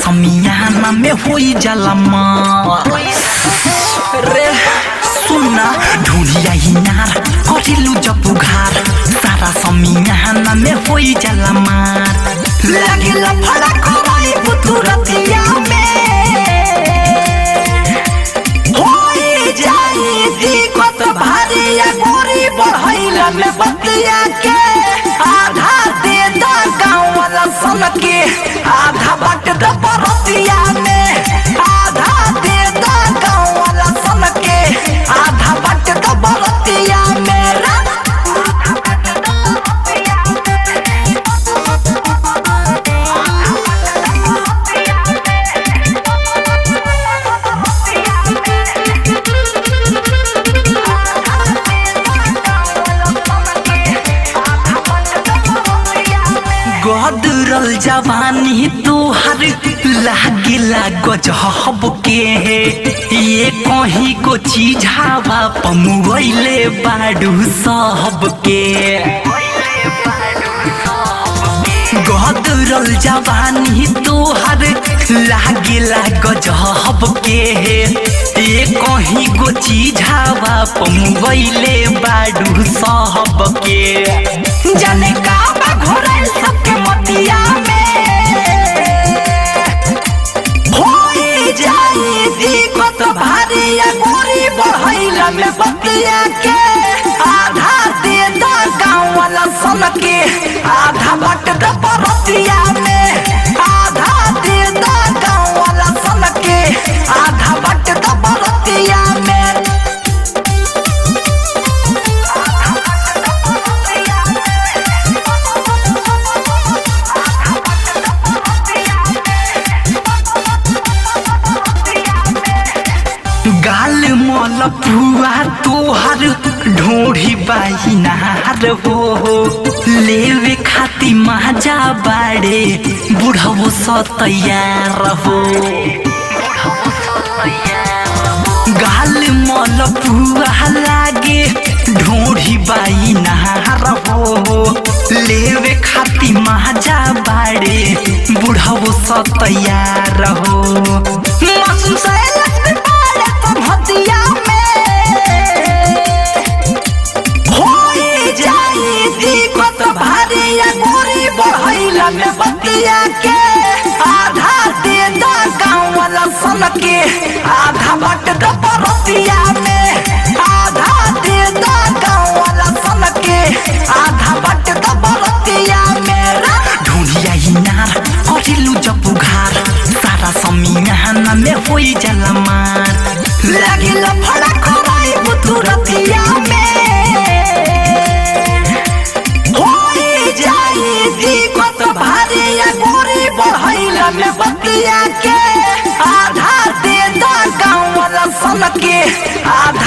समियाना में होई जलमा रे सुना ढूंढिया ही नार कटिलू जब उघार सारा समियाना में होई जलमा लागेला फड़ा खवाई बुतुरतिया में होई जाई दिक्कत भारी या गोरी बढ़ैला में बतिया के आधा दे दा गाँव वाला सन के आधा बट द बरतिया में आधा दे दा गाँव वाला सन के आधा बट द बरतिया में गदरल जवानी तोहर लागिला गजब के ये कहीं को चीज हवा पमुले बाडू सब के गदरल जवानी तोहर लागिला गजब के ये कहीं को चीज हवा पमुले बाडू सब के जाने का घोड़ाई सबके मतिया में होई जाई दिक्कत भारी या गोरी बढ़ैला में बतिया के आधा दे दा गाँव वाला सन के आधा बट द बरतिया में आधा दे दा गाँव वाला सन के आधा बट द बरतिया में गाल मोल पुआ तोहर ढोढ़ी बाई नार हो लेवे खाती माजा बाड़े बुढ़ाओ स तैयार हो गाल मोल पुआ लागे ढोढ़ी बाई नार हो लेवे खाती माजा बाड़े बुढ़ाओ स तैयार हो मासूम हतिया में होई जाई दिक्कत भारी या गोरी बढ़ैला में बतिया के आधा दे दा गाँव वाला सन के आधा बट द बरतिया में आधा दे दा गाँव वाला सन के आधा बट द बरतिया में ढूंढिया ही नार कटिलू जब उघार सारा समियाना में होई जलमार लागेला फड़ा खवाई बुतुरतिया में होई जाई दिक्कत भारी या गोरी बढ़ैला में बतिया के आधा दे दा गाँव वाला सन के आधा